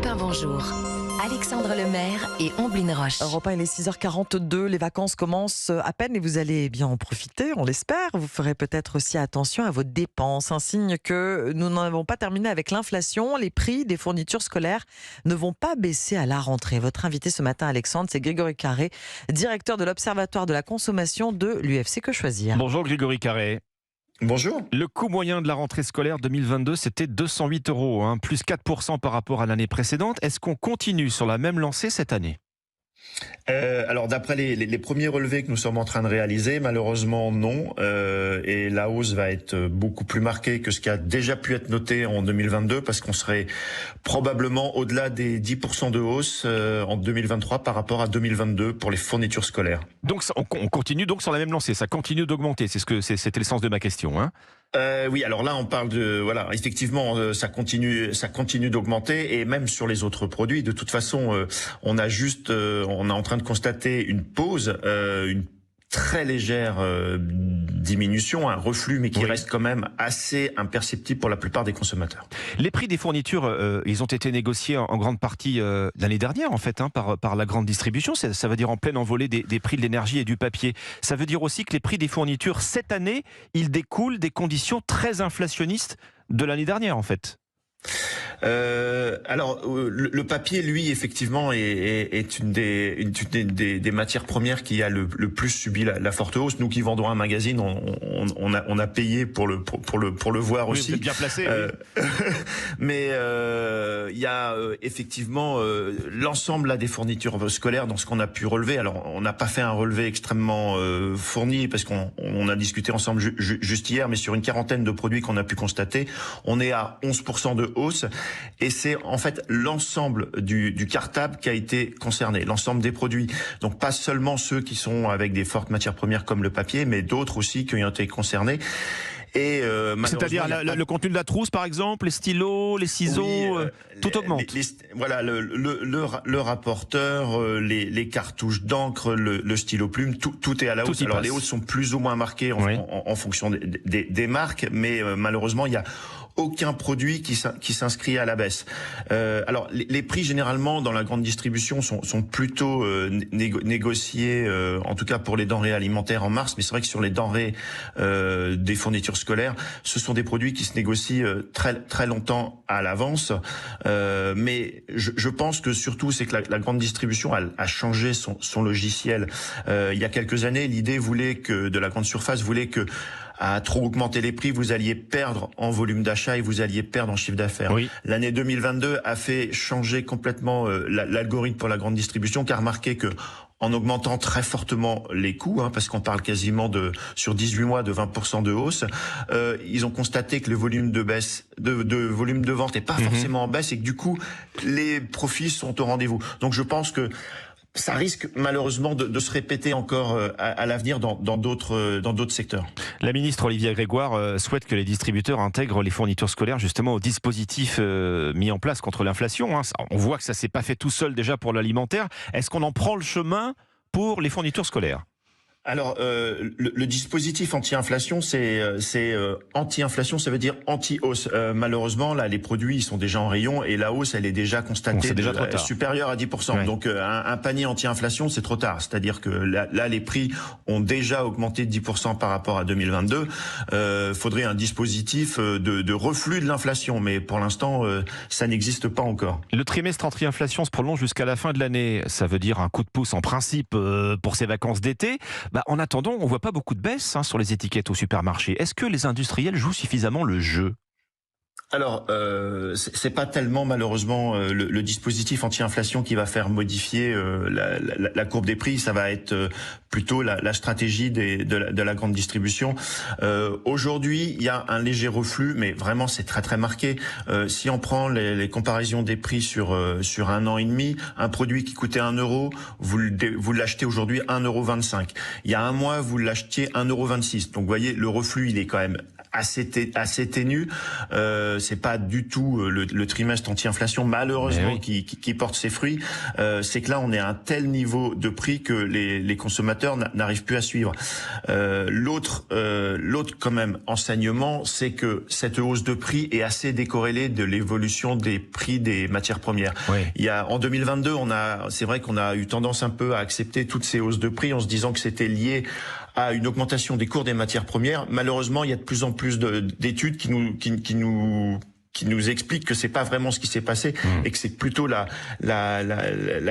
Europe 1, bonjour. Alexandre Lemaire et Omblin Roche. Europe 1, il est 6h42, les vacances commencent à peine et vous allez bien en profiter, on l'espère. Vous ferez peut-être aussi attention à vos dépenses, un signe que nous n'en avons pas terminé avec l'inflation. Les prix des fournitures scolaires ne vont pas baisser à la rentrée. Votre invité ce matin, Alexandre, c'est Grégory Carré, directeur de l'Observatoire de la consommation de l'UFC Que Choisir. Bonjour Grégory Carré. Bonjour. Le coût moyen de la rentrée scolaire 2022, c'était 208 €, plus 4% par rapport à l'année précédente. Est-ce qu'on continue sur la même lancée cette année ? Alors d'après les premiers relevés que nous sommes en train de réaliser, malheureusement non, et la hausse va être beaucoup plus marquée que ce qui a déjà pu être noté en 2022, parce qu'on serait probablement au-delà des 10% de hausse en 2023 par rapport à 2022 pour les fournitures scolaires. Donc on continue donc sur la même lancée, ça continue d'augmenter, c'était le sens de ma question, hein. Oui, alors là on parle de effectivement ça continue d'augmenter, et même sur les autres produits. De toute façon, on est en train de constater une pause, une très légère diminution, un reflux, mais qui reste quand même assez imperceptible pour la plupart des consommateurs. Les prix des fournitures, ils ont été négociés en grande partie l'année dernière, en fait, par la grande distribution. Ça veut dire en pleine envolée des prix de l'énergie et du papier. Ça veut dire aussi que les prix des fournitures, cette année, ils découlent des conditions très inflationnistes de l'année dernière, en fait. Alors le papier, lui, effectivement, est une des matières premières qui a le plus subi la forte hausse. Nous qui vendons un magazine, on a payé pour le voir aussi. Vous êtes bien placé. Oui. Mais il y a effectivement l'ensemble là des fournitures scolaires dans ce qu'on a pu relever. Alors on n'a pas fait un relevé extrêmement fourni parce qu'on a discuté ensemble juste hier, mais sur une quarantaine de produits qu'on a pu constater, on est à 11% de hausse. Et c'est en fait l'ensemble du cartable qui a été concerné, l'ensemble des produits. Donc pas seulement ceux qui sont avec des fortes matières premières comme le papier, mais d'autres aussi qui ont été concernés. Et c'est-à-dire le contenu de la trousse, par exemple, les stylos, les ciseaux, tout augmente. Voilà, le rapporteur, les cartouches d'encre, le stylo plume, tout est à la hausse. Alors les hausses sont plus ou moins marquées en fonction des marques, mais malheureusement il y a aucun produit qui s'inscrit à la baisse. Alors les prix généralement dans la grande distribution sont plutôt négociés, en tout cas pour les denrées alimentaires en mars, mais c'est vrai que sur les denrées des fournitures scolaires, ce sont des produits qui se négocient très longtemps à l'avance. Mais je pense que surtout c'est que la grande distribution a changé son logiciel. Il y a quelques années, l'idée de la grande surface voulait que à trop augmenter les prix, vous alliez perdre en volume d'achat et vous alliez perdre en chiffre d'affaires. Oui. L'année 2022 a fait changer complètement l'algorithme pour la grande distribution, qui a remarqué que en augmentant très fortement les coûts, parce qu'on parle quasiment sur 18 mois de 20% de hausse, ils ont constaté que le volume de volume de vente n'est pas forcément en baisse et que du coup les profits sont au rendez-vous. Donc je pense que ça risque malheureusement de se répéter encore à l'avenir dans d'autres secteurs. La ministre Olivia Grégoire souhaite que les distributeurs intègrent les fournitures scolaires justement au dispositif mis en place contre l'inflation. On voit que ça s'est pas fait tout seul déjà pour l'alimentaire. Est-ce qu'on en prend le chemin pour les fournitures scolaires ? Alors le dispositif anti-inflation, c'est anti-inflation, ça veut dire anti-hausse. Malheureusement, là, les produits ils sont déjà en rayon et la hausse, elle est déjà constatée, supérieure à 10%. Ouais. Donc un panier anti-inflation, c'est trop tard. C'est-à-dire que là, les prix ont déjà augmenté de 10% par rapport à 2022. Faudrait un dispositif de reflux de l'inflation, mais pour l'instant, ça n'existe pas encore. Le trimestre anti-inflation se prolonge jusqu'à la fin de l'année. Ça veut dire un coup de pouce en principe pour ces vacances d'été. En attendant, on voit pas beaucoup de baisse sur les étiquettes au supermarché. Est-ce que les industriels jouent suffisamment le jeu ? Alors, c'est pas tellement malheureusement le dispositif anti-inflation qui va faire modifier la courbe des prix. Ça va être plutôt la stratégie de la grande distribution. Aujourd'hui, il y a un léger reflux, mais vraiment c'est très très marqué. Si on prend les comparaisons des prix sur un an et demi, un produit qui coûtait 1 €, vous l'achetez aujourd'hui 1,25 €. Il y a un mois, vous l'achetiez 1,26 €. Donc, vous voyez, le reflux, il est quand même assez ténue. C'est pas du tout le trimestre anti-inflation malheureusement qui porte ses fruits. C'est que là on est à un tel niveau de prix que les consommateurs n'arrivent plus à suivre. L'autre quand même enseignement, c'est que cette hausse de prix est assez décorrélée de l'évolution des prix des matières premières. En 2022, c'est vrai qu'on a eu tendance un peu à accepter toutes ces hausses de prix en se disant que c'était lié à une augmentation des cours des matières premières. Malheureusement, il y a de plus en plus d'études qui nous expliquent que c'est pas vraiment ce qui s'est passé et que c'est plutôt la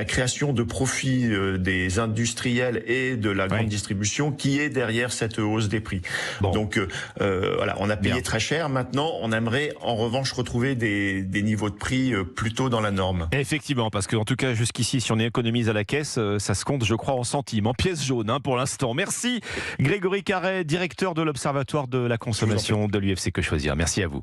création de profits des industriels et de la grande distribution qui est derrière cette hausse des prix. Donc voilà, on a payé très cher. Maintenant, on aimerait en revanche retrouver des niveaux de prix plutôt dans la norme. Effectivement, parce qu'en tout cas jusqu'ici, si on économise à la caisse, ça se compte, je crois, en centimes, en pièces jaunes pour l'instant. Merci Grégory Carret, directeur de l'Observatoire de la consommation de l'UFC-Que Choisir. Merci à vous.